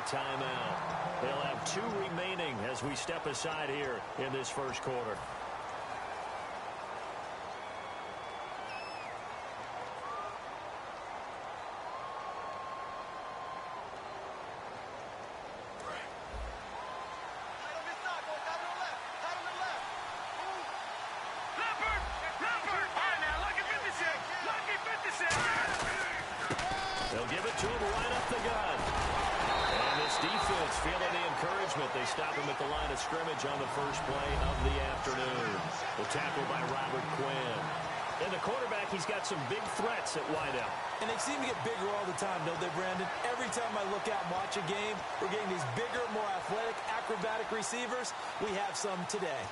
timeout. They'll have 2 remaining as we step aside here in this first quarter. They'll give it to him right up the gut. And this defense feeling the encouragement. They stop him at the line of scrimmage on the first play of the afternoon. The tackle by Robert Quinn. And the quarterback, he's got some big threats at wideout. And they seem to get bigger all the time, don't they, Brandon? Every time I look out and watch a game, we're getting these bigger, more athletic, acrobatic receivers. We have some today.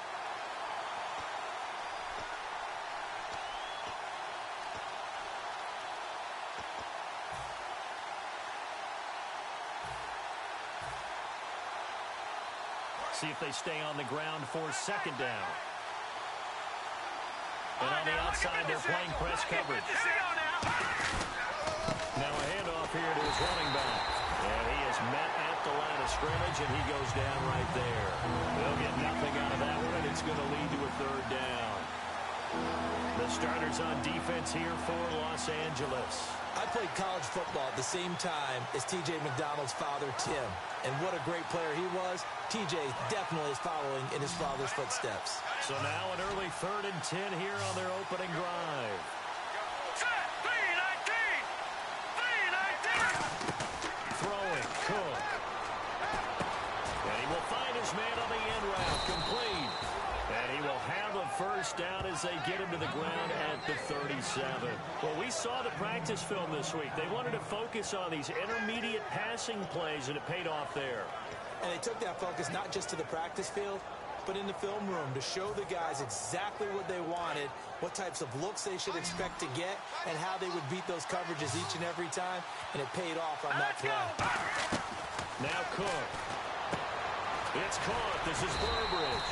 See if they stay on the ground for second down. And on the outside, they're playing press coverage. Now a handoff here to his running back. And he is met at the line of scrimmage, and he goes down right there. They'll get nothing out of that one, and it's going to lead to a third down. The starters on defense here for Los Angeles. I played college football at the same time as T.J. McDonald's father, Tim. And what a great player he was. T.J. definitely is following in his father's footsteps. So now an early 3rd and 10 here on their opening drive. Throwing, Cook. And he will find his man on the end route, complete. And he will have a first down as they get him to the ground at the 37. Well, we saw the practice film this week. They wanted to focus on these intermediate passing plays, and it paid off there. And they took that focus not just to the practice field, but in the film room to show the guys exactly what they wanted, what types of looks they should expect to get, and how they would beat those coverages each and every time, and it paid off on that play. Now Cook. It's caught. This is Burbridge.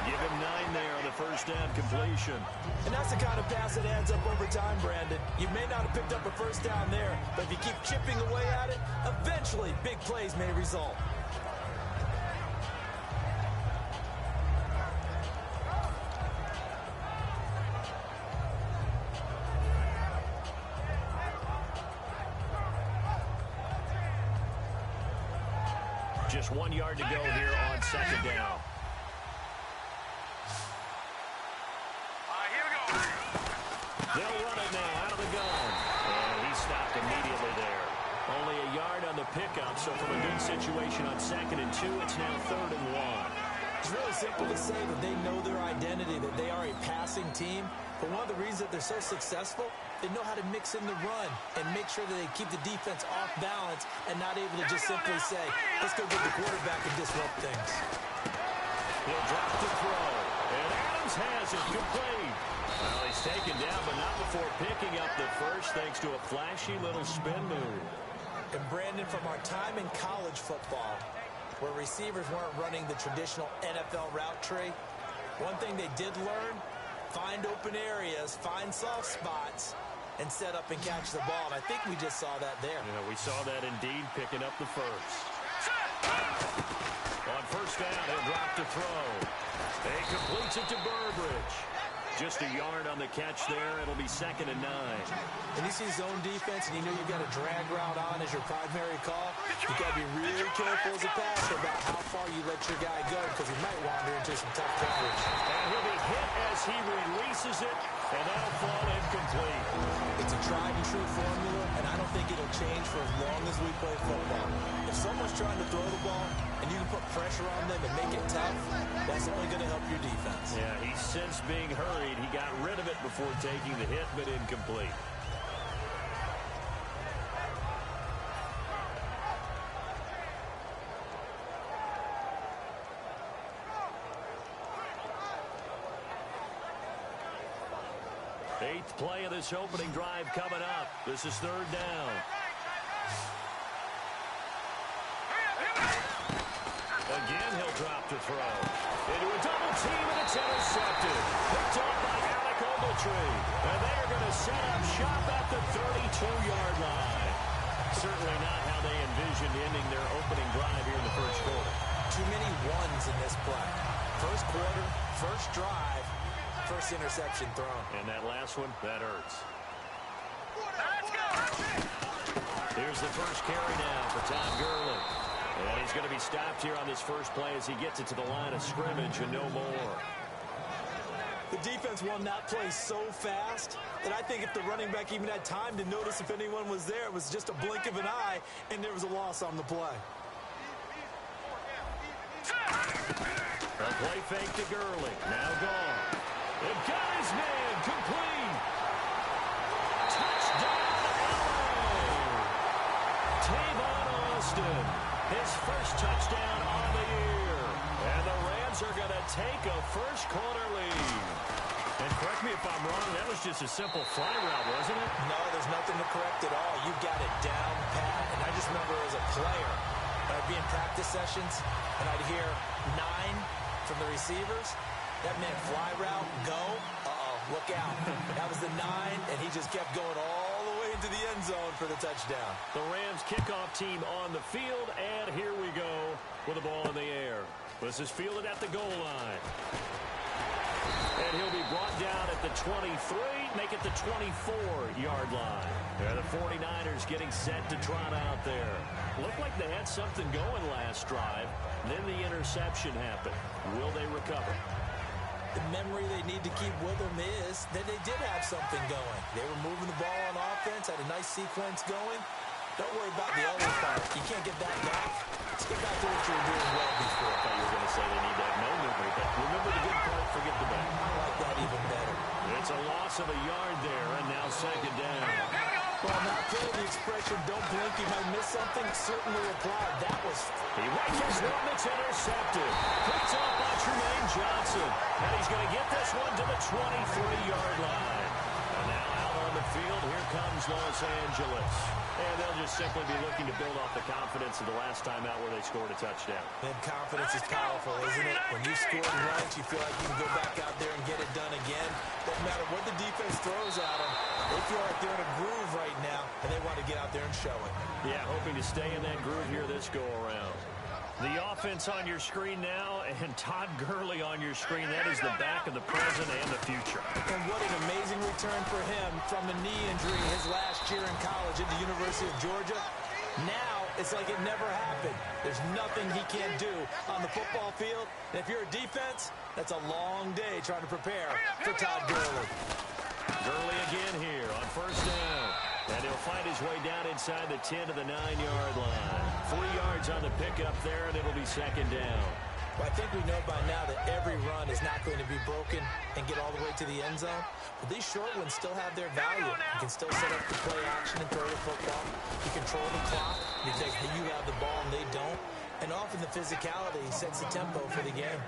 Give him 9 there on the first down completion. And that's the kind of pass that adds up over time, Brandon. You may not have picked up a first down there, but if you keep chipping away at it, eventually big plays may result. Just 1 yard to go here on second down. They'll run it now out of the gun. And he stopped immediately there. Only a yard on the pickup, so from a good situation on 2nd and 2, it's now 3rd and 1. It's really simple to say that they know their identity, that they are a passing team. But one of the reasons that they're so successful, they know how to mix in the run and make sure that they keep the defense off balance and not able to just simply say, let's go get the quarterback and disrupt things. He'll drop the throw. And Adams has it complete. Well, he's taken down, but not before picking up the first thanks to a flashy little spin move. And Brandon, from our time in college football, where receivers weren't running the traditional NFL route tree, one thing they did learn, find open areas, find soft spots, and set up and catch the ball. And I think we just saw that there. Yeah, we saw that indeed, picking up the first. On first down, he'll drop the throw. He completes it to Burbridge. Just a yard on the catch there. It'll be 2nd and 9. And you see zone defense, and you know you've got a drag route on as your primary call. You've got to be really careful as a passer about how far you let your guy go, because he might wander into some tough coverage. And he'll be hit as he releases it, and that'll fall incomplete. It's a tried and true formula, and I don't think it'll change for as long as we play football. If someone's trying to throw the ball, and you can put pressure on them and make it tough, that's only going to help your defense. Yeah, he's since being hurried. He got rid of it before taking the hit, but incomplete. Eighth play of this opening drive coming up. This is 3rd down. Again, he'll drop to throw. Into a double team, and it's intercepted. Picked off by Alec Ogletree. And they are going to set up shop at the 32-yard line. Certainly not how they envisioned ending their opening drive. too many ones in this play. First quarter, first drive, first interception thrown. And that last one, that hurts. Let's go! Here's the first carry now for Todd Gurley. And he's going to be stopped here on this first play as he gets it to the line of scrimmage and no more. The defense won that play so fast that I think if the running back even had time to notice if anyone was there, it was just a blink of an eye, and there was a loss on the play. A play fake to Gurley. Now gone. They've got his man. Complete. Touchdown, LA. Tavon Austin. His first touchdown on the year. And the Rams are going to take a first quarter lead. And correct me if I'm wrong, that was just a simple fly route, wasn't it? No, there's nothing to correct at all. You got it down pat. And I just remember as a player, I'd be in practice sessions, and I'd hear 9 from the receivers. That meant fly route, go. Uh-oh, look out. That was the 9, and he just kept going all the way into the end zone for the touchdown. The Rams kickoff team on the field, and here we go with the ball in the air. This is fielded at the goal line. And he'll be brought down at the 23, make it the 24-yard line. Yeah, the 49ers getting set to trot out there. Looked like they had something going last drive. Then the interception happened. Will they recover? The memory they need to keep with them is that they did have something going. They were moving the ball on offense, had a nice sequence going. Don't worry about the other part. You can't get that back. Let's get back to what you were doing well before. I thought you were going to say they need to have no memory, but remember the good part, forget the bad. I like that even better. It's a loss of a yard there, and now second down. Well, not clear the expression, don't blink, you might miss something, certainly applied. That was... He rifles one that's intercepted. Picked off by Tremaine Johnson. And he's going to get this one to the 23-yard line. And now out on the field, here comes Los Angeles. And they'll just simply be looking to build off the confidence of the last time out where they scored a touchdown. And confidence is powerful, isn't it? When you've scored once, you feel like you can go back out there and get it done again. Doesn't matter what the defense throws at them. They feel like they're in a groove right now, and they want to get out there and show it. Yeah, hoping to stay in that groove here this go-around. The offense on your screen now, and Todd Gurley on your screen. That is the back of the present and the future. And what an amazing return for him from a knee injury his last year in college at the University of Georgia. Now, it's like it never happened. There's nothing he can't do on the football field. And if you're a defense, that's a long day trying to prepare for Todd Gurley. Gurley again here on first down. And he'll find his way down inside the 10 to the 9-yard line. 3 yards on the pickup there, and it'll be second down. Well, I think we know by now that every run is not going to be broken and get all the way to the end zone. But these short ones still have their value. You can still set up the play action and throw the football. You control the clock because you have the ball and they don't. And often the physicality sets the tempo for the game.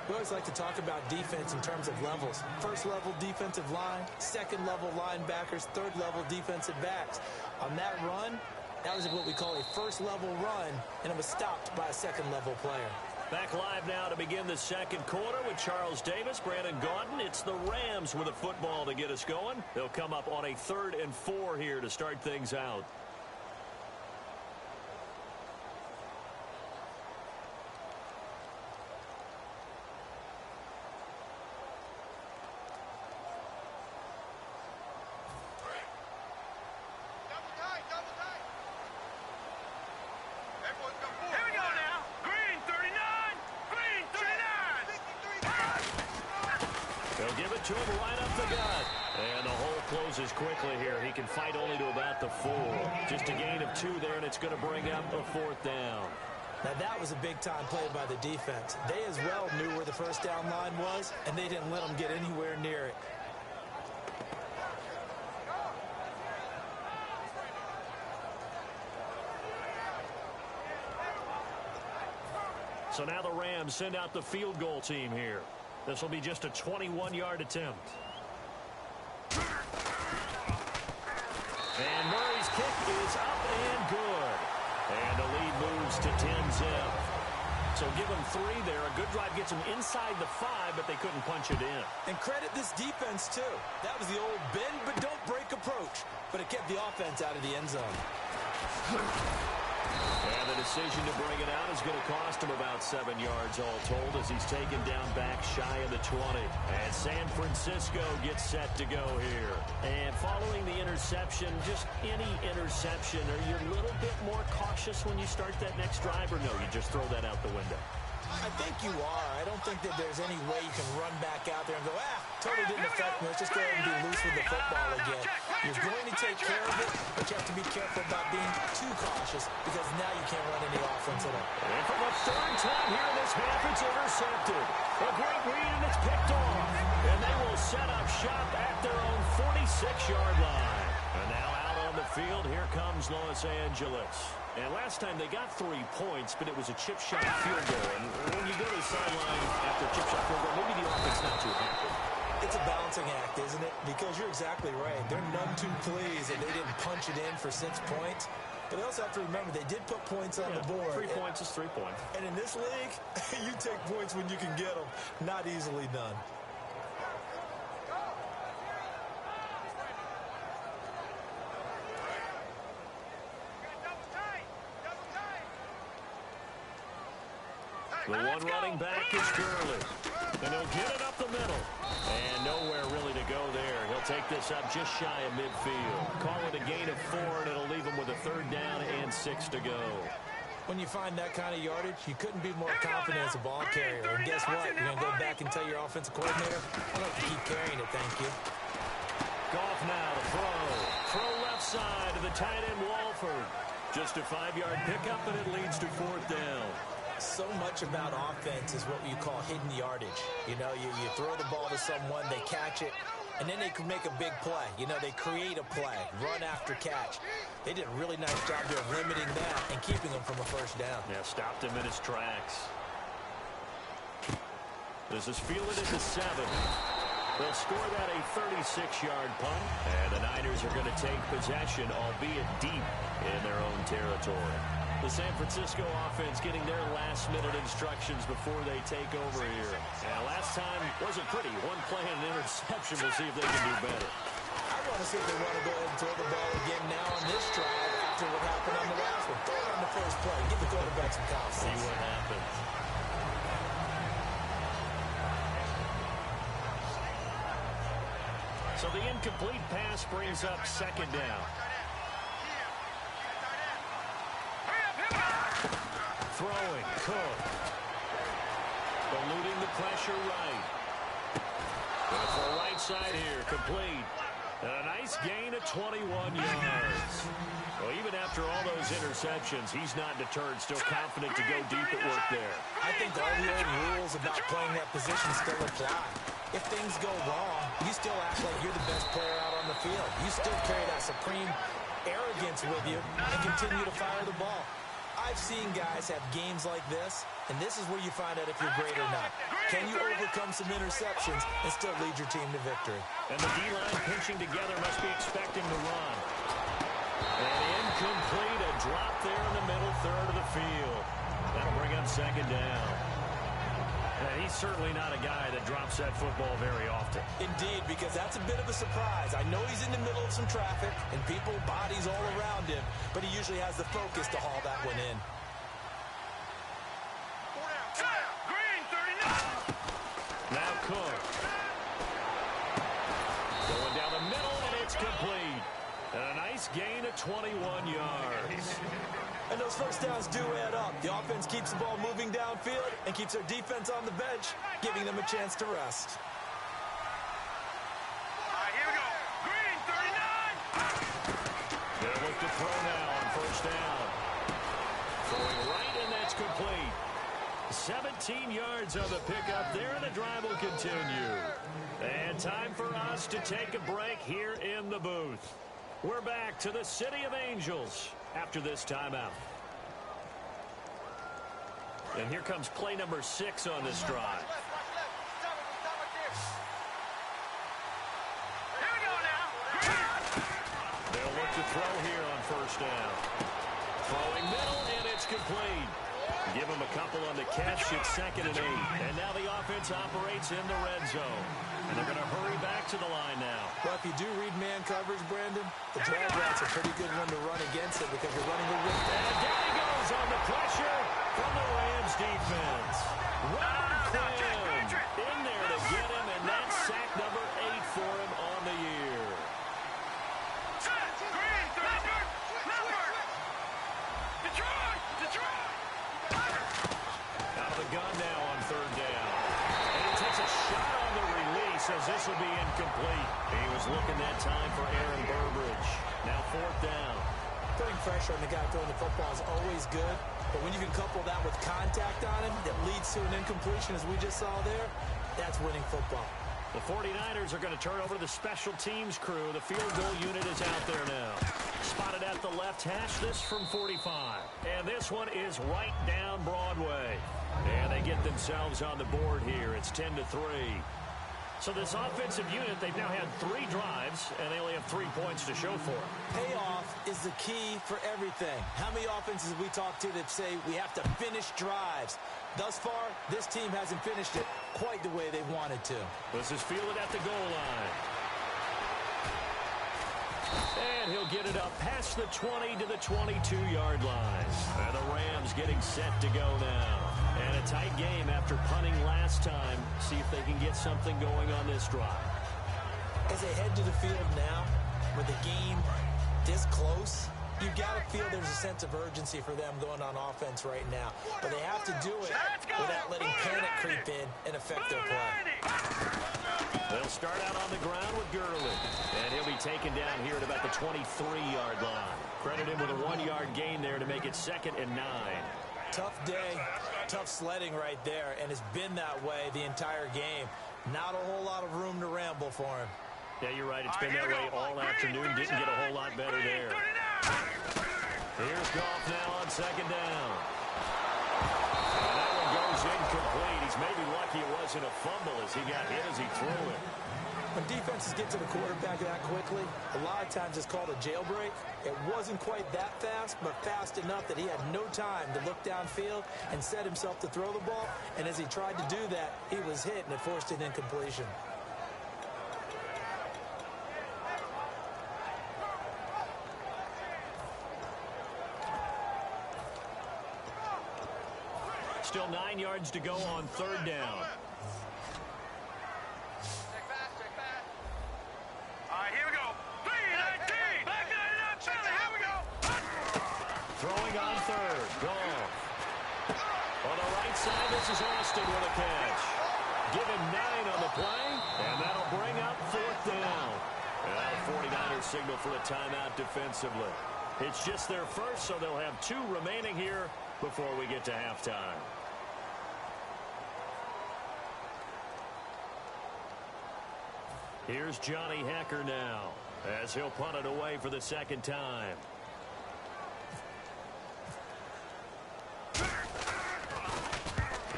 We always like to talk about defense in terms of levels. First level defensive line, second level linebackers, third level defensive backs. On that run, that was what we call a first level run, and it was stopped by a second level player. Back live now to begin the second quarter with Charles Davis, Brandon Gaudin. It's the Rams with a football to get us going. They'll come up on a 3rd and 4 here to start things out. To him right up the gut. And the hole closes quickly here. He can fight only to about the 4. Just a gain of 2 there, and it's going to bring up a 4th down. Now that was a big-time play by the defense. They as well knew where the first down line was, and they didn't let them get anywhere near it. So now the Rams send out the field goal team here. This will be just a 21-yard attempt. And Murray's kick is up and good. And the lead moves to 10-zip. So give them 3 there. A good drive gets them inside the 5, but they couldn't punch it in. And credit this defense, too. That was the old bend but don't break approach. But it kept the offense out of the end zone. And the decision to bring it out is going to cost him about 7 yards all told as he's taken down back shy of the 20. And San Francisco gets set to go here. And following the interception, just any interception, are you a little bit more cautious when you start that next drive, or no, you just throw that out the window? I think you are. I don't think that there's any way you can run back out there and go, totally didn't affect me. Let's just go ahead and be loose with the football again. You're going to take care of it, but you have to be careful about being too cautious because now you can't run any offense at all. And for the third time here in this half, it's intercepted. A great read, and it's picked off. And they will set up shop at their own 46-yard line. And now out on the field, here comes Los Angeles. And last time they got 3 points, but it was a chip shot field goal. And when you go to the sideline after a chip shot field goal, maybe the offense not too happy. It's a balancing act, isn't it? Because you're exactly right. They're none too pleased that they didn't punch it in for 6 points. But they also have to remember they did put points on the board. 3 points is 3 points. And in this league, you take points when you can get them. Not easily done. The one running back is Gurley. And he'll get it up the middle. And nowhere really to go there. He'll take this up just shy of midfield. Call it a gain of 4, and it'll leave him with a 3rd down and 6 to go. When you find that kind of yardage, you couldn't be more confident as a ball carrier. And guess what? You're going to go back and tell your offensive coordinator, I'd like to keep carrying it, thank you. Goff now to throw. Throw left side to the tight end Walford. Just a 5-yard pickup, and it leads to 4th down. So much about offense is what you call hidden yardage. You know, you throw the ball to someone, they catch it, and then they can make a big play. You know, they create a play, run after catch. They did a really nice job there of limiting that and keeping him from a 1st down. Yeah, stopped him in his tracks. This is fielded at the 7. They'll score that a 36-yard punt, and the Niners are going to take possession, albeit deep in their own territory. The San Francisco offense getting their last-minute instructions before they take over here. And last time wasn't pretty. One play and an interception. We'll see if they can do better. I want to see if they want to go ahead and throw the ball again now on this drive after what happened on the last one. Throw it on the first play. Give the quarterback some confidence. See what happens. So the incomplete pass brings up 2nd down. Throwing, Cook. Eluding the pressure right. Going for a right side here, complete. And a nice gain of 21 yards. Well, even after all those interceptions, he's not deterred, still confident to go deep at work there. I think all the old rules about playing that position still apply. If things go wrong, you still act like you're the best player out on the field. You still carry that supreme arrogance with you and continue to fire the ball. I've seen guys have games like this, and this is where you find out if you're great or not. Can you overcome some interceptions and still lead your team to victory? And the D-line pinching together must be expecting to run. And incomplete, a drop there in the middle third of the field. That'll bring up 2nd down. He's certainly not a guy that drops that football very often. Indeed, because that's a bit of a surprise. I know he's in the middle of some traffic and people, bodies all around him, but he usually has the focus to haul that one in. Now Cook. Going down the middle, and it's complete. And a nice gain of 21 yards. And those 1st downs do add up. The offense keeps the ball moving downfield and keeps their defense on the bench, giving them a chance to rest. All right, here we go. Green, 39. They'll look to throw now on 1st down. Throwing right, and that's complete. 17 yards on the pickup there, and the drive will continue. And time for us to take a break here in the booth. We're back to the City of Angels after this timeout. And here comes play number 6 on this drive. Here we go now. They'll look to throw here on 1st down. Throwing middle, and it's complete. Give him a couple on the catch. It's 2nd and 8. And now the offense operates in the red zone. And they're going to hurry back to the line now. Well, if you do read man coverage, Brandon, the drag route's a pretty good one to run against it because you're running a with And down he goes on the pressure from the Rams defense. Robert Quinn in there to get him, and that's sack number 8 for him on the year. Out of the gun now on 3rd down. And he takes a shot on the release as this will be incomplete. He was looking that time for Aaron Burbridge. Now 4th down. Putting pressure on the guy throwing the football is always good, but when you can couple that with contact on him that leads to an incompletion, as we just saw there, that's winning football. The 49ers are going to turn over to the special teams crew. The field goal unit is out there now. Spotted at the left hash, this from 45. And this one is right down Broadway. And they get themselves on the board here. It's 10-3. So this offensive unit, they've now had 3 drives, and they only have 3 points to show for it. Payoff is the key for everything. How many offenses we talk to that say we have to finish drives? Thus far, this team hasn't finished it quite the way they wanted to. This is fielded at the goal line. And he'll get it up past the 20 to the 22-yard line. And the Rams getting set to go now. And a tight game after punting last time. See if they can get something going on this drive. As they head to the field now, with the game this close, you've got to feel there's a sense of urgency for them going on offense right now. But they have to do it without letting panic creep in and affect their play. They'll start out on the ground with Gurley. And he'll be taken down here at about the 23-yard line. Credit him with a 1-yard gain there to make it 2nd and 9. Tough day, tough sledding right there, and it's been that way the entire game. Not a whole lot of room to ramble for him. Yeah, you're right. It's been that way all afternoon. Didn't get a whole lot better there. Here's Goff now on 2nd down. And that one goes incomplete. He's maybe lucky it wasn't a fumble as he got hit as he threw it. When defenses get to the quarterback that quickly, a lot of times it's called a jailbreak. It wasn't quite that fast, but fast enough that he had no time to look downfield and set himself to throw the ball. And as he tried to do that, he was hit, and it forced an incompletion. Still 9 yards to go on 3rd down. Throwing on 3rd. Goff. On the right side, this is Austin with a catch. Give him 9 on the play, and that'll bring up 4th down. And now the 49ers signal for a timeout defensively. It's just their first, so they'll have 2 remaining here before we get to halftime. Here's Johnny Hecker now, as he'll punt it away for the 2nd time.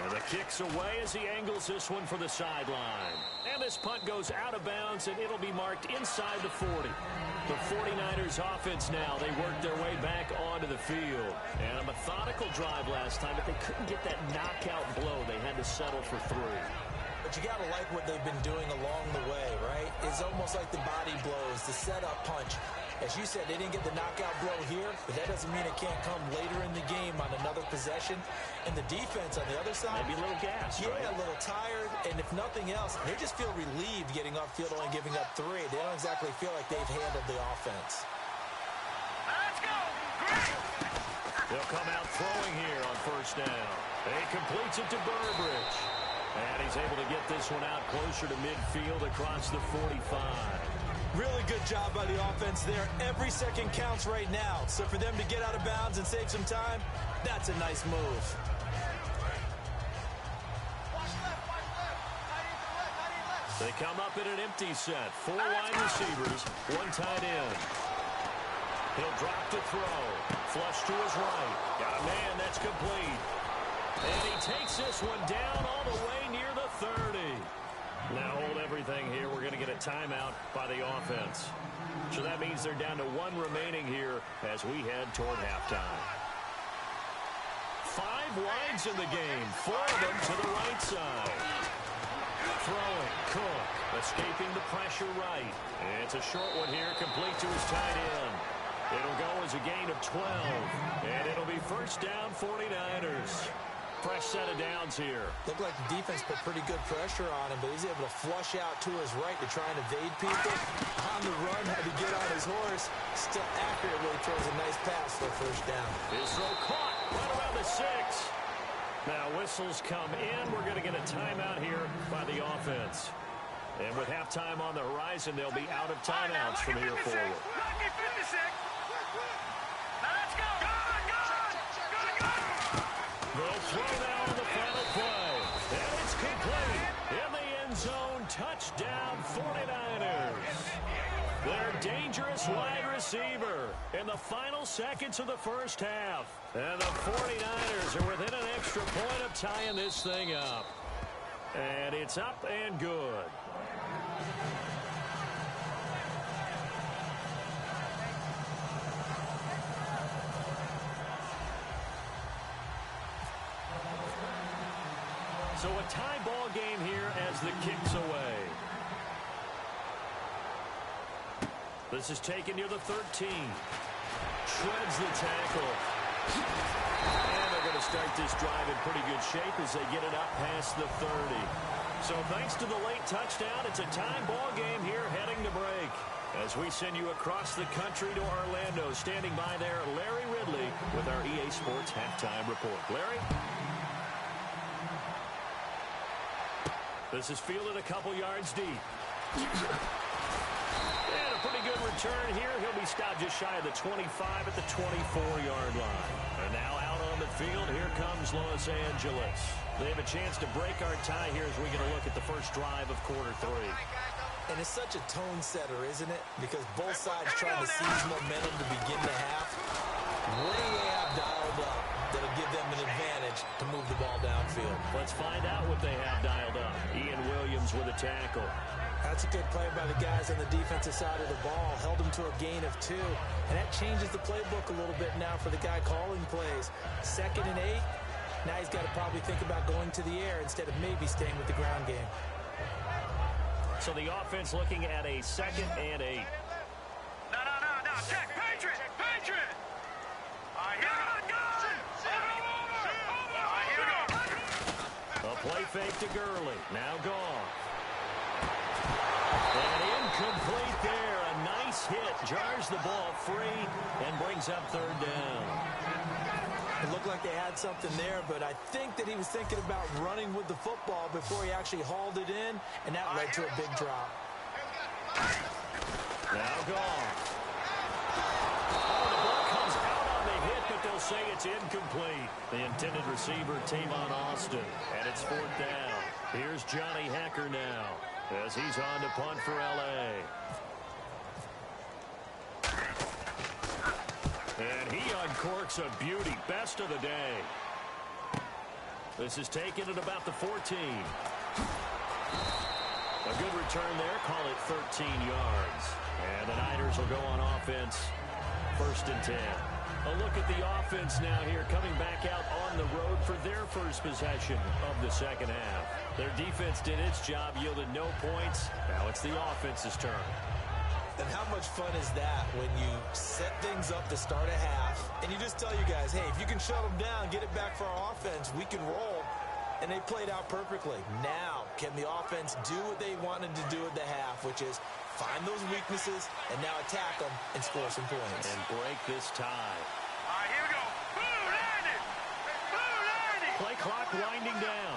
And the kick's away as he angles this one for the sideline. And this punt goes out of bounds, and it'll be marked inside the 40. The 49ers offense now, they worked their way back onto the field. And a methodical drive last time, but they couldn't get that knockout blow. They had to settle for 3. But you got to like what they've been doing along the way, right? It's almost like the body blows, the setup punch. As you said, they didn't get the knockout blow here, but that doesn't mean it can't come later in the game on another possession. And the defense on the other side, maybe a little gas, yeah, right? A little tired. And if nothing else, they just feel relieved getting off field, only giving up 3. They don't exactly feel like they've handled the offense. Let's go! They'll come out throwing here on 1st down. He completes it to Burbridge. And he's able to get this one out closer to midfield across the 45. Really good job by the offense there. Every second counts right now. So for them to get out of bounds and save some time, that's a nice move. They come up in an empty set. 4 wide receivers, 1 tight end. He'll drop to throw. Flush to his right. Got a man, that's complete. And he takes this one down all the way near the 30. Now hold everything here. We're going to get a timeout by the offense. So that means they're down to 1 remaining here as we head toward halftime. 5 wides in the game, 4 of them to the right side. Throwing, Cook, escaping the pressure right. It's a short one here, complete to his tight end. It'll go as a gain of 12, and it'll be first down 49ers. Fresh set of downs here. Looked like the defense put pretty good pressure on him, but he's able to flush out to his right to try and evade people. On the run, had to get on his horse. Still accurately throws a nice pass for a first down. His throw caught right around the 6. Now whistles come in. We're going to get a timeout here by the offense. And with halftime on the horizon, they'll be out of timeouts from here forward. They'll throw now on the final play. And it's complete. In the end zone, touchdown 49ers. Their dangerous wide receiver in the final seconds of the first half. And the 49ers are within an extra point of tying this thing up. And it's up and good. So a tie ball game here as the kick's away. This is taken near the 13. Shreds the tackle. And they're going to start this drive in pretty good shape as they get it up past the 30. So thanks to the late touchdown, it's a tie ball game here heading to break. As we send you across the country to Orlando, standing by there, Larry Ridley with our EA Sports halftime report. Larry? This is fielded a couple yards deep. And a pretty good return here. He'll be stopped just shy of the 25 at the 24-yard line. And now out on the field, here comes Los Angeles. They have a chance to break our tie here as we get a look at the first drive of quarter 3. And it's such a tone setter, isn't it? Because both sides trying to seize momentum to begin the half. What do they have dialed up that'll give them an advantage to move the ball downfield? Let's find out what they have dialed up. Ian Williams with a tackle. That's a good play by the guys on the defensive side of the ball. Held them to a gain of 2. And that changes the playbook a little bit now for the guy calling plays. 2nd and 8. Now he's got to probably think about going to the air instead of maybe staying with the ground game. So the offense looking at a 2nd and 8. No. Check. Patriot. A play fake to Gurley. Now gone. And incomplete there. A nice hit. Jars the ball free and brings up 3rd down. It looked like they had something there, but I think that he was thinking about running with the football before he actually hauled it in, and that led to a big drop. Now gone. Oh, the ball comes out on the hit, but they'll say it's incomplete. The intended receiver, Tavon Austin, and it's 4th down. Here's Johnny Hecker now as he's on to punt for L.A. And he uncorks a beauty. Best of the day. This is taken at about the 14. A good return there. Call it 13 yards. And the Niners will go on offense. 1st and 10. A look at the offense now here, coming back out on the road for their first possession of the second half. Their defense did its job, yielded no points. Now it's the offense's turn. And how much fun is that when you set things up to start a half and you just tell you guys, hey, if you can shut them down, get it back for our offense, we can roll. And they played out perfectly. Now, can the offense do what they wanted to do at the half, which is find those weaknesses and now attack them and score some points. And break this tie. All right, here we go. Boom, landed. Play clock winding down.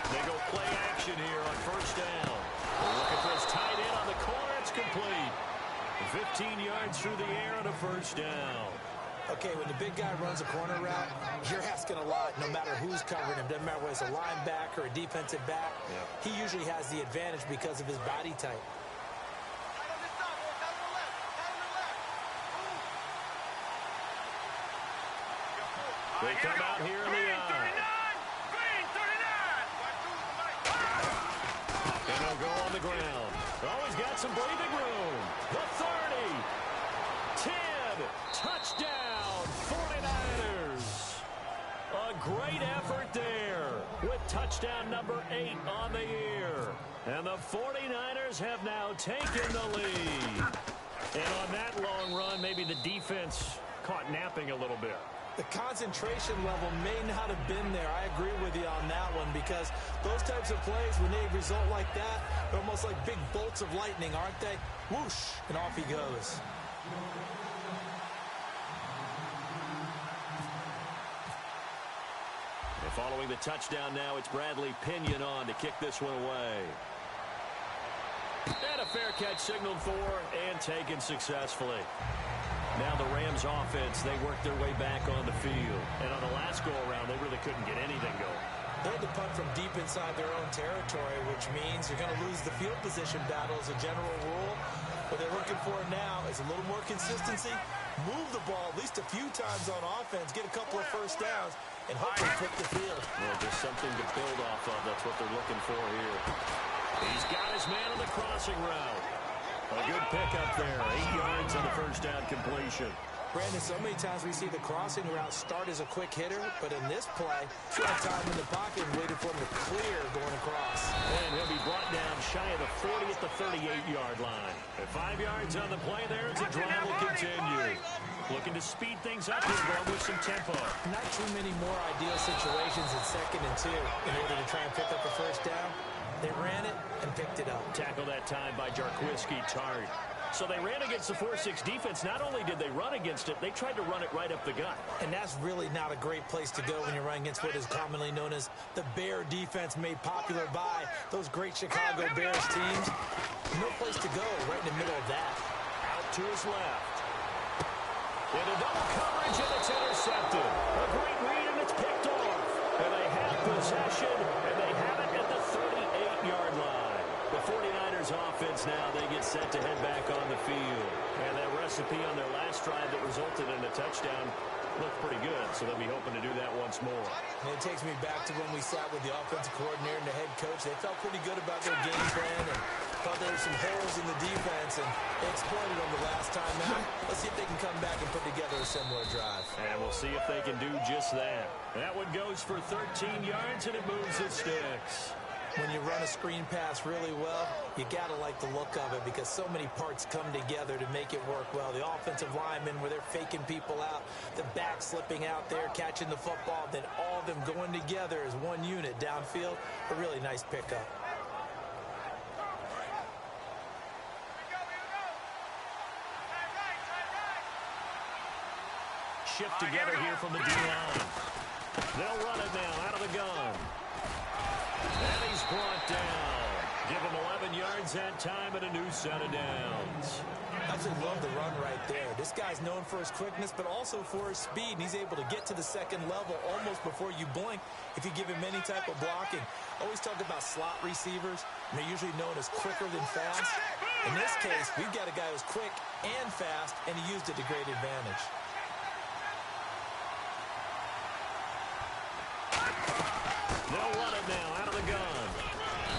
They go play action here on 1st down. Looking for his tight end on the corner. It's complete. 15 yards through the air on a 1st down. Okay, when the big guy runs a corner route, you're asking a lot no matter who's covering him. Doesn't matter whether it's a linebacker or a defensive back. Yep. He usually has the advantage because of his body type. They come out here in the eye. Green 39. And they'll go on the ground. Always got some breathing room. The 30. 10. Touchdown, 49ers. great effort there with touchdown number 8 on the year. And the 49ers have now taken the lead. And on that long run, maybe the defense caught napping a little bit. The concentration level may not have been there. I agree with you on that one because those types of plays, when they result like that, they're almost like big bolts of lightning, aren't they? Whoosh, and off he goes. And following the touchdown now, it's Bradley Pinion on to kick this one away. And a fair catch signaled for and taken successfully. Now the Rams offense, they worked their way back on the field. And on the last go-around, they really couldn't get anything going. They had to punt from deep inside their own territory, which means you're going to lose the field position battle as a general rule. What they're looking for now is a little more consistency, move the ball at least a few times on offense, get a couple of first downs, and hopefully flip the field. Well, just something to build off of. That's what they're looking for here. He's got his man on the crossing route. A good pickup there. 8 yards on the first down completion. Brandon, so many times we see the crossing route start as a quick hitter, but in this play, short time in the pocket and waited for him to clear going across. And he'll be brought down shy of the 40 at the 38-yard line. At 5 yards on the play there as the drive will continue. Looking to speed things up here, going with some tempo. Not too many more ideal situations in 2nd and 2 in order to try and pick up a first down. They ran it and picked it up. Tackle that time by Jarquiski Tart. So they ran against the 4-6 defense. Not only did they run against it, they tried to run it right up the gut. And that's really not a great place to go when you're running against what is commonly known as the Bear defense, made popular by those great Chicago Bears teams. No place to go right in the middle of that. Out to his left. Into double coverage, and it's intercepted. A great read, and it's picked off. And they have possession, and they have it at the 38-yard line. The 49ers offense now, they get set to head back on the field. And that recipe on their last drive that resulted in a touchdown looked pretty good, so they'll be hoping to do that once more. And it takes me back to when we sat with the offensive coordinator and the head coach. They felt pretty good about their game plan and thought there were some holes in the defense, and they exploited them the last time out. Let's see if they can come back and put together a similar drive. And we'll see if they can do just that. That one goes for 13 yards, and it moves the sticks. When you run a screen pass really well, you got to like the look of it because so many parts come together to make it work well. The offensive linemen, where they're faking people out, the back slipping out there, catching the football, then all of them going together as one unit downfield. A really nice pickup. Shift together here from the D-line. They'll run it now out of the gun. And he's brought down. Give him 11 yards that time and a new set of downs. I just love the run right there. This guy's known for his quickness, but also for his speed. And he's able to get to the second level almost before you blink if you give him any type of blocking. I always talk about slot receivers, and they're usually known as quicker than fast. In this case, we've got a guy who's quick and fast, and he used it to great advantage. They'll run it now out of the gun.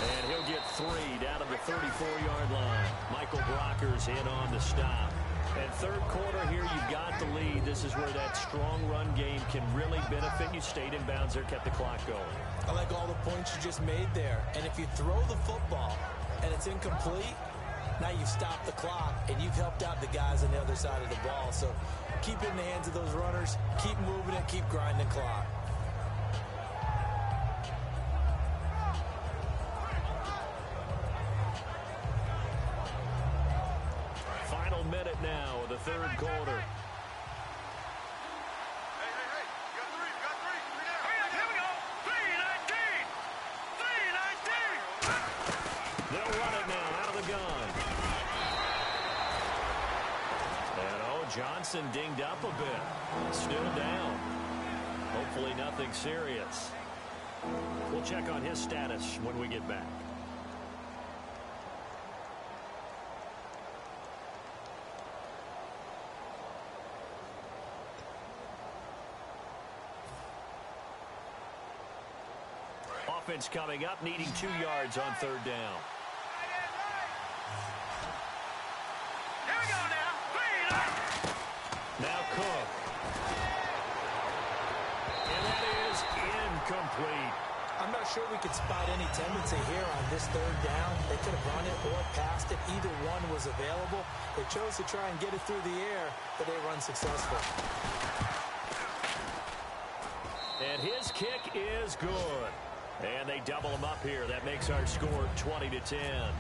And he'll get 3 down to the 34-yard line. Michael Brocker's in on the stop. And third quarter here, you've got the lead. This is where that strong run game can really benefit you. Stayed in bounds there, kept the clock going. I like all the points you just made there. And if you throw the football and it's incomplete, now you've stopped the clock and you've helped out the guys on the other side of the ball. So keep it in the hands of those runners. Keep moving it. Keep grinding clock. Minute now of the third quarter. Hey, you got 3, you got 3. Here we go. 3-19. They'll run it now out of the gun. And Johnson dinged up a bit. Still down. Hopefully nothing serious. We'll check on his status when we get back. Offense coming up, needing 2 yards on third down. Here we go now. 3-19. Now Cook. And that is incomplete. I'm not sure we could spot any tendency here on this third down. They could have run it or passed it. Either one was available. They chose to try and get it through the air, but they were unsuccessful. And his kick is good. And they double him up here. That makes our score 20-10.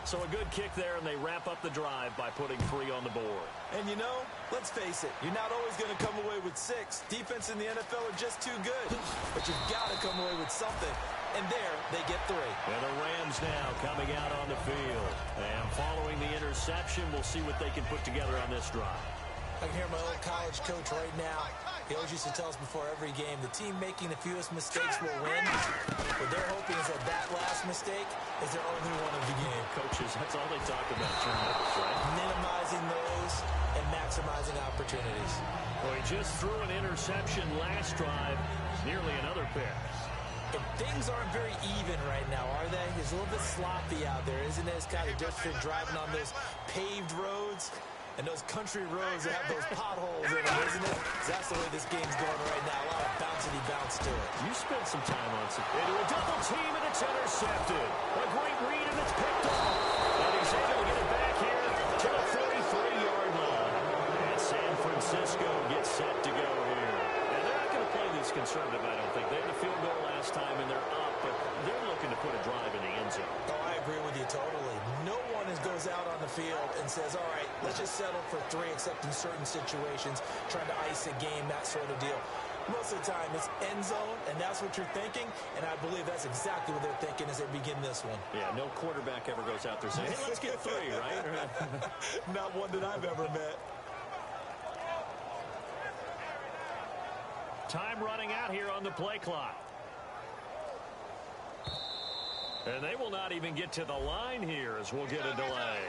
So a good kick there, and they wrap up the drive by putting 3 on the board. And you know, let's face it, you're not always going to come away with 6. Defense in the NFL are just too good. But you've got to come away with something. And there, they get 3. And the Rams now coming out on the field. And following the interception, we'll see what they can put together on this drive. I can hear my old college coach right now. He always used to tell us before every game, the team making the fewest mistakes will win. What they're hoping is that last mistake is their only one of the game. Coaches, that's all they talk about, turnovers, right? Minimizing those and maximizing opportunities. Well, he just threw an interception last drive, nearly another pick. And things aren't very even right now, are they? It's a little bit sloppy out there, isn't it? It's kind of different driving on those paved roads. And those country roads that have those potholes in them, isn't it? That's the way this game's going right now. A lot of bouncy bounce to it. You spent some time on some. Into a double team, and it's intercepted. A great read, and it's picked off. And he's able to get it back here to the 33-yard line. And San Francisco gets set to go here. And they're not going to play this conservative, I don't think. They had a field goal last time, and they're up, but they're looking to put a drive in the end zone. Oh, I agree with you totally. No one goes out on the field and says, all right, let's just settle for 3, except in certain situations, trying to ice a game, that sort of deal. Most of the time, it's end zone, and that's what you're thinking, and I believe that's exactly what they're thinking as they begin this one. Yeah, no quarterback ever goes out there saying, hey, let's get 3, right? Not one that I've ever met. Time running out here on the play clock. And they will not even get to the line here as we'll get a delay.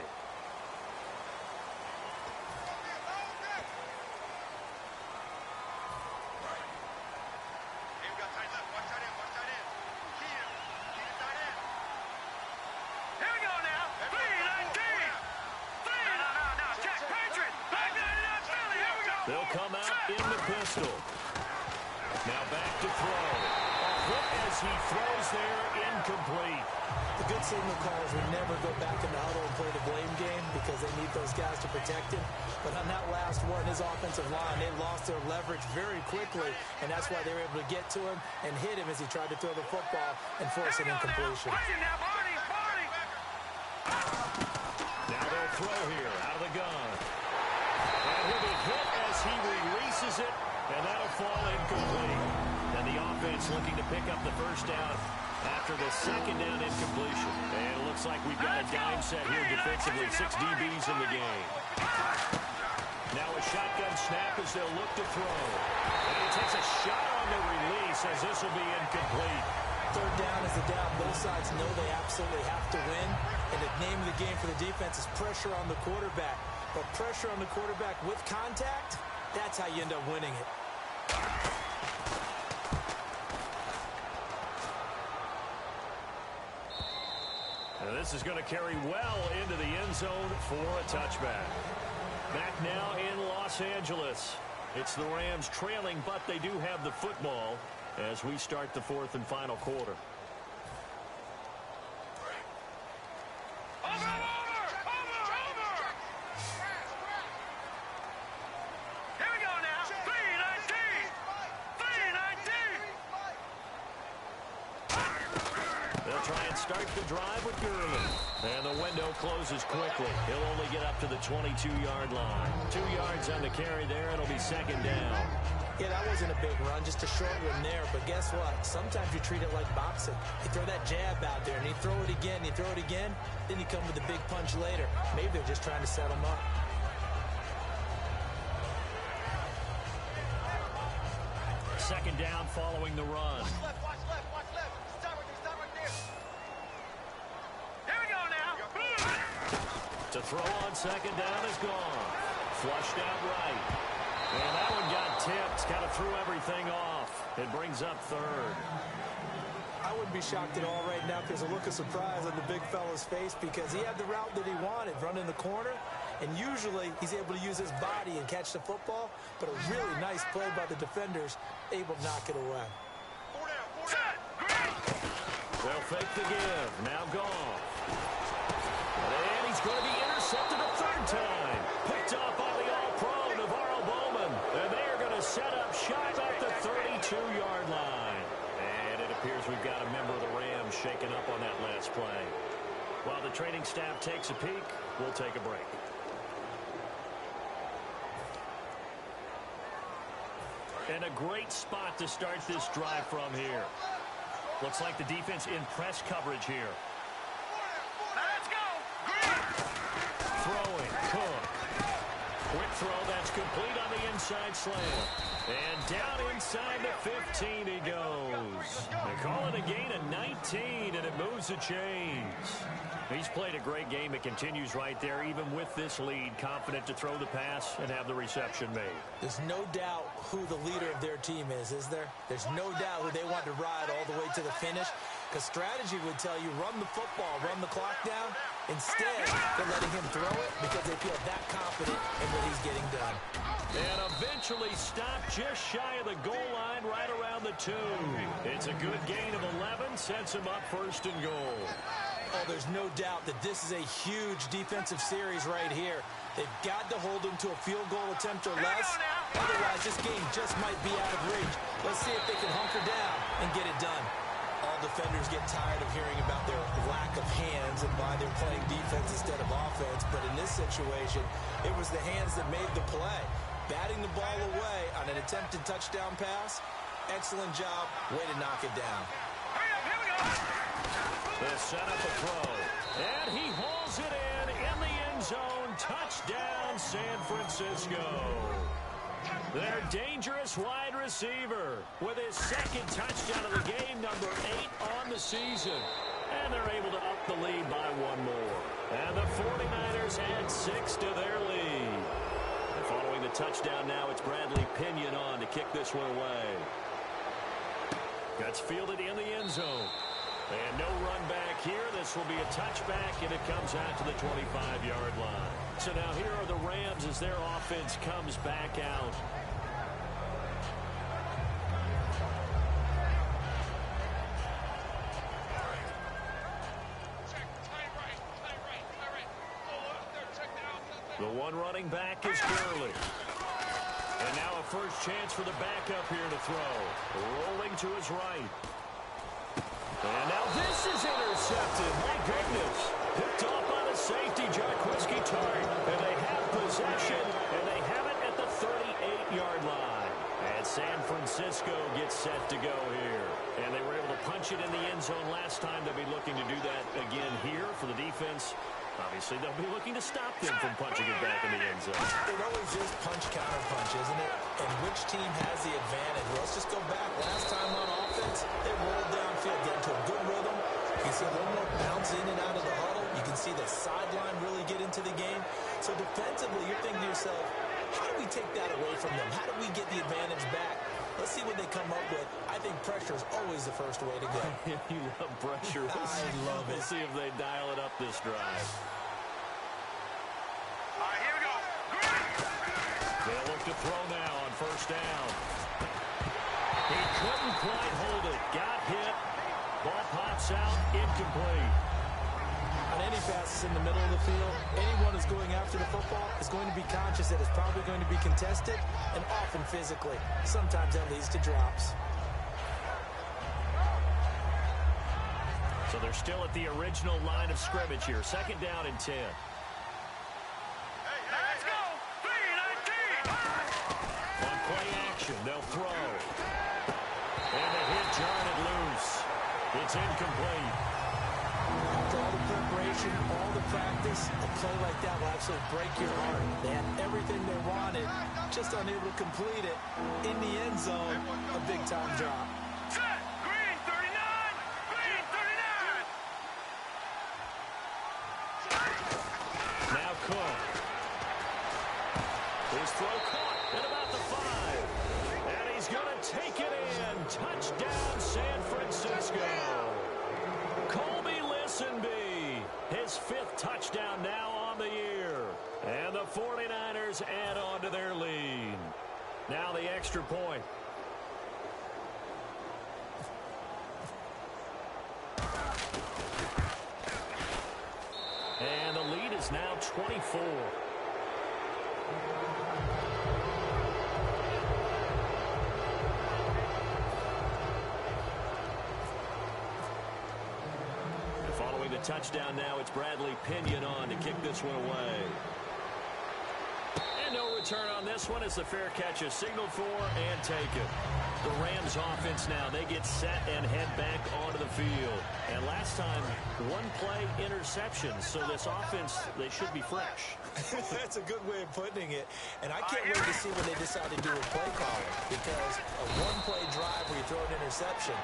They'll come out in the pistol. Now back to throw. A hit as he throws there, incomplete. The good signal callers would never go back in the huddle and play the blame game because they need those guys to protect him. But on that last one, his offensive line, they lost their leverage very quickly, and that's why they were able to get to him and hit him as he tried to throw the football and force an incompletion. Now they'll throw here out of the gun. And he'll be hit as he releases it, and that'll fall incomplete. And the offense looking to pick up the first down after the second down incompletion. And it looks like we've got a dime set here defensively. 6 DBs in the game. Now a shotgun snap as they'll look to throw. And he takes a shot on the release as this will be incomplete. Third down is the down. Both sides know they absolutely have to win. And the name of the game for the defense is pressure on the quarterback. But pressure on the quarterback with contact, that's how you end up winning it. And this is going to carry well into the end zone for a touchback. Back now in Los Angeles. It's the Rams trailing, but they do have the football as we start the 4th and final quarter. Start the drive with Gurley. And the window closes quickly. He'll only get up to the 22-yard line. 2 yards on the carry there. It'll be second down. Yeah, that wasn't a big run, just a short one there. But guess what? Sometimes you treat it like boxing. You throw that jab out there, and you throw it again, you throw it again, then you come with a big punch later. Maybe they're just trying to set him up. Second down following the run. Watch left. Start right there. Here we go now. To throw on second down is gone. Flushed out right. And that one got tipped. Kind of threw everything off. It brings up third. I wouldn't be shocked at all right now if there's a look of surprise on the big fella's face because he had the route that he wanted, running the corner. And usually he's able to use his body and catch the football. But a really nice play by the defenders, able to knock it away. 4 down. They'll fake the give. Now gone. And he's going to be intercepted a third time. Picked off by the all-pro, Navarro Bowman. And they are going to set up shop at the 32-yard line. And it appears we've got a member of the Rams shaken up on that last play. While the training staff takes a peek, we'll take a break. And a great spot to start this drive from here. Looks like the defense in press coverage here. Let's go. Throwing, Cook. Quick throw, that's complete on the inside slant. And down inside the 15 he goes. They call it a gain of 19, and it moves the chains. He's played a great game. It continues right there, even with this lead, confident to throw the pass and have the reception made. There's no doubt who the leader of their team is there? There's no doubt who they want to ride all the way to the finish. Because strategy would tell you, run the football, run the clock down. Instead, they're letting him throw it because they feel that confident in what he's getting done. And eventually stopped just shy of the goal line right around the 2. It's a good gain of 11, sets him up first and goal. Oh, there's no doubt that this is a huge defensive series right here. They've got to hold him to a field goal attempt or less. Otherwise, this game just might be out of reach. Let's see if they can hunker down and get it done. All defenders get tired of hearing about their lack of hands and why they're playing defense instead of offense. But in this situation, it was the hands that made the play. Batting the ball away on an attempted touchdown pass. Excellent job. Way to knock it down. Here we go. They set up a throw. And he hauls it in the end zone. Touchdown, San Francisco. Their dangerous wide receiver with his second touchdown of the game, number 8 on the season. And they're able to up the lead by one more. And the 49ers add 6 to their lead. And following the touchdown now, it's Bradley Pinion on to kick this one away. Gets fielded in the end zone. And no run back here. This will be a touchback, and it comes out to the 25-yard line. So now here are the Rams as their offense comes back out. The one running back is Gurley. And now a first chance for the backup here to throw. Rolling to his right. And now this is intercepted. My goodness. Picked off by the safety, GwoodG318's. And they have possession, and they have it at the 38-yard line. And San Francisco gets set to go here. And they were able to punch it in the end zone last time. They'll be looking to do that again here for the defense. Obviously, they'll be looking to stop them from punching it back in the end zone. It always is punch, counter punch, isn't it? And which team has the advantage? Well, let's just go back. Last time on offense, they rolled downfield, get into a good rhythm. You can see a little more bounce in and out of the huddle. You can see the sideline really get into the game. So defensively, you're thinking to yourself, how do we take that away from them? How do we get the advantage back? Let's see what they come up with. I think pressure is always the first way to go. You love pressure. I love it. We'll see if they dial it up this drive. All right, here we go. They'll look to throw now on first down. He couldn't quite hold it. Got hit. Ball pops out. Incomplete. On any passes in the middle of the field, anyone who's going after the football is going to be conscious that it's probably going to be contested and often physically. Sometimes that leads to drops. So they're still at the original line of scrimmage here. Second down and 10. Let's go. 3-19. On play action, they'll throw. And the hit jarred it loose. It's incomplete. After all the preparation, all the practice, a play like that will absolutely break your heart. They had everything they wanted, just unable to complete it. In the end zone, a big-time drop. Set. Green 39. Green 39. Now Cook. His throw caught at about the 5. And he's going to take it in. Touchdown, San Francisco. Colby Listenby, his 5th touchdown now on the year. And the 49ers add on to their lead. Now the extra point. is now 24. And following the touchdown now, it's Bradley Pinion on to kick this one away. And no return on this one as the fair catch is signaled for and taken. The Rams offense now, they get set and head back onto the field. And last time, one play interception. So this offense, they should be fresh. That's a good way of putting it. And I can't wait to see what they decide to do with play calling. Because a one-play drive where you throw an interception,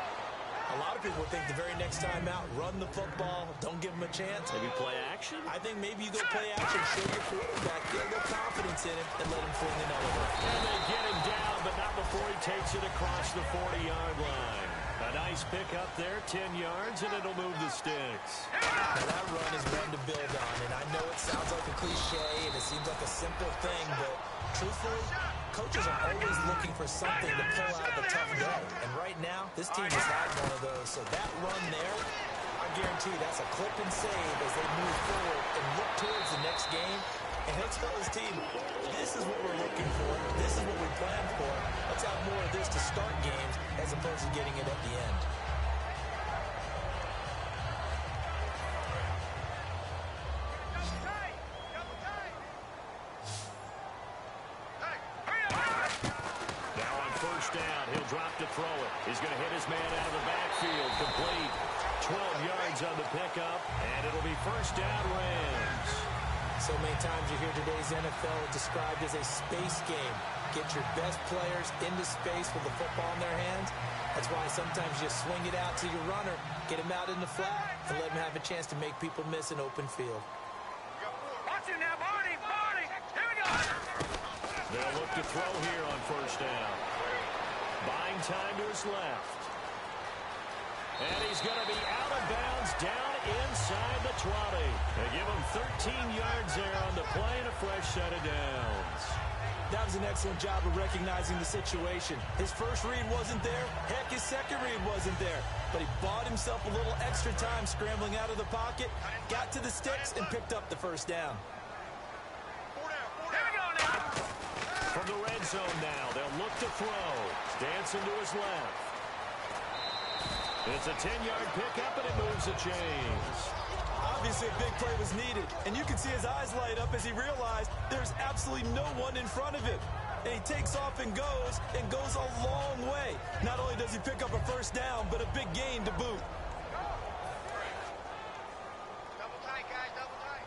a lot of people would think the very next time out, run the football, don't give them a chance. Maybe play action? I think maybe you go play action, show your quarterback, get a little confidence in him, and let him fling another one. And they get him down, but not before he takes it across the 40-yard line. A nice pickup there, 10 yards, and it'll move the sticks. Now that run is one to build on, and I know it sounds like a cliche, and it seems like a simple thing, but truthfully, coaches are always looking for something to pull out of a tough day. And right now, this team has had one of those. So that run there, I guarantee that's a clip and save as they move forward and look towards the next game. And he'll tell his team, this is what we're looking for. This is what we planned for. Let's have more of this to start games as opposed to getting it at the end. Down. He'll drop to throw it. He's going to hit his man out of the backfield. Complete. 12 yards on the pickup, and it'll be first down Rams. So many times you hear today's NFL described as a space game. Get your best players into space with the football in their hands. That's why sometimes you swing it out to your runner, get him out in the flat, and let him have a chance to make people miss an open field. Watch him now, Barney! Here we go! They'll look to throw here on first down. Buying time to his left. And he's going to be out of bounds down inside the 20. They give him 13 yards there on the play and a fresh set of downs. That was an excellent job of recognizing the situation. His first read wasn't there. Heck, his second read wasn't there. But he bought himself a little extra time scrambling out of the pocket, got to the sticks, and picked up the first down. Here we go now! From the red zone now, they'll look to throw. Dancing to his left. It's a 10-yard pickup, and it moves the chains. Obviously, a big play was needed, and you can see his eyes light up as he realized there's absolutely no one in front of him. And he takes off and goes a long way. Not only does he pick up a first down, but a big gain to boot. Double tight, guys, double tight.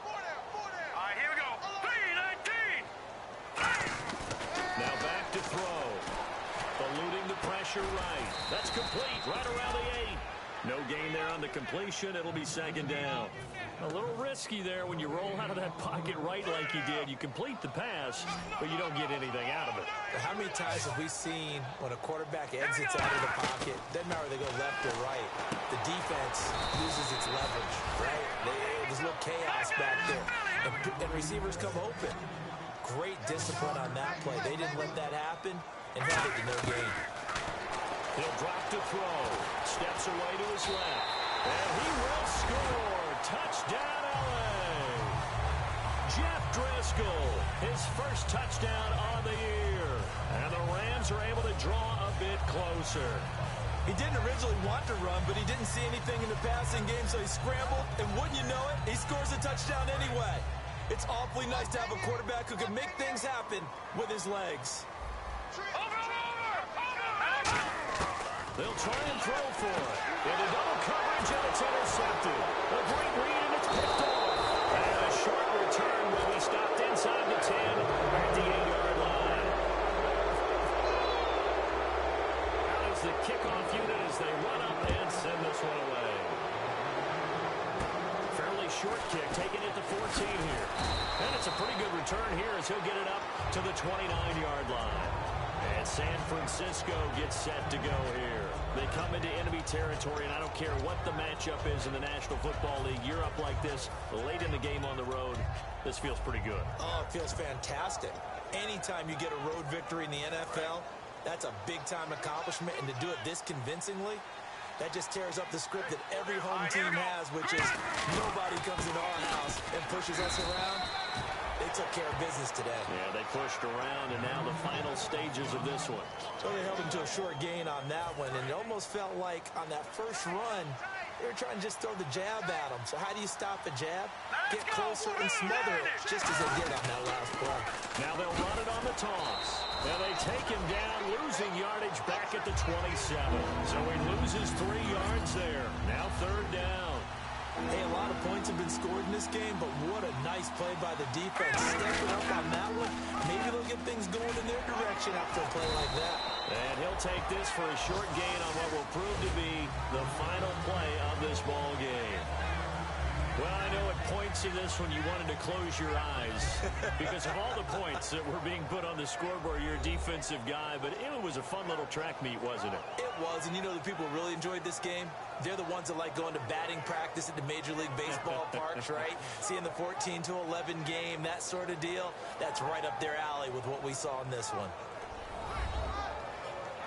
Four down. All right, here we go. 3-19. Now back to throw. Eluding the pressure right. That's complete right around the 8. No gain there on the completion. It'll be second down. A little risky there when you roll out of that pocket right like you did. You complete the pass, but you don't get anything out of it. How many times have we seen when a quarterback exits out of the pocket, doesn't matter whether they go left or right, the defense loses its leverage, right? There's a little chaos back there, and receivers come open. Great discipline on that play. They didn't let that happen and held it to no gain. He'll drop to throw. Steps away to his left. And he will score. Touchdown, L.A. Jeff Driscoll, his first touchdown on the year. And the Rams are able to draw a bit closer. He didn't originally want to run, but he didn't see anything in the passing game, so he scrambled. And wouldn't you know it, he scores a touchdown anyway. It's awfully nice to have a quarterback who can make things happen with his legs. They'll try and throw for it. Into double coverage, and it's intercepted. A great read, and it's picked off. And a short return will be stopped inside the 10 at the 8-yard line. Now is the kickoff unit as they run up and send this one away. Fairly short kick, taking it to 14 here. And it's a pretty good return here as he'll get it up to the 29-yard line. And San Francisco gets set to go here. They come into enemy territory, and I don't care what the matchup is in the National Football League. You're up like this late in the game on the road. This feels pretty good. Oh, it feels fantastic. Anytime you get a road victory in the NFL, that's a big-time accomplishment, and to do it this convincingly, That just tears up the script that every home team has, which is nobody comes into our house and pushes us around. They took care of business today. Yeah, they pushed around, and now the final stages of this one. So they held them to a short gain on that one, and it almost felt like on that first run, they were trying to just throw the jab at them. So how do you stop a jab? Get closer and smother it, just as they did on that last play. Now they'll run it on the toss. And they take him down, losing yardage back at the 27. So he loses 3 yards there. Now third down. Hey, a lot of points have been scored in this game, but what a nice play by the defense. Stepping up on that one, maybe they'll get things going in their direction after a play like that. And he'll take this for a short gain on what will prove to be the final play of this ball game. Well, I know at points in this one you wanted to close your eyes because of all the points that were being put on the scoreboard. You're a defensive guy, but it was a fun little track meet, wasn't it? It was, and you know the people who really enjoyed this game? They're the ones that like going to batting practice at the Major League Baseball parks, right? Seeing the 14-11 game, that sort of deal. That's right up their alley with what we saw in this one.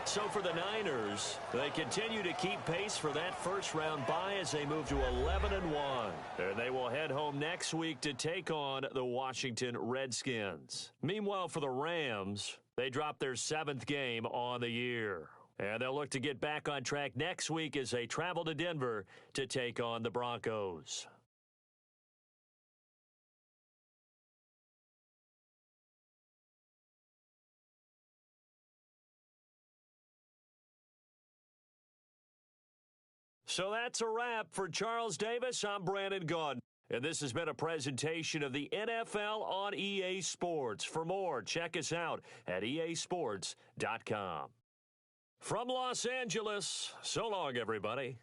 So for the Niners, they continue to keep pace for that first-round bye as they move to 11-1. And they will head home next week to take on the Washington Redskins. Meanwhile, for the Rams, they dropped their 7th game on the year. And they'll look to get back on track next week as they travel to Denver to take on the Broncos. So that's a wrap. For Charles Davis, I'm Brandon Gaudin. And this has been a presentation of the NFL on EA Sports. For more, check us out at easports.com. From Los Angeles, so long, everybody.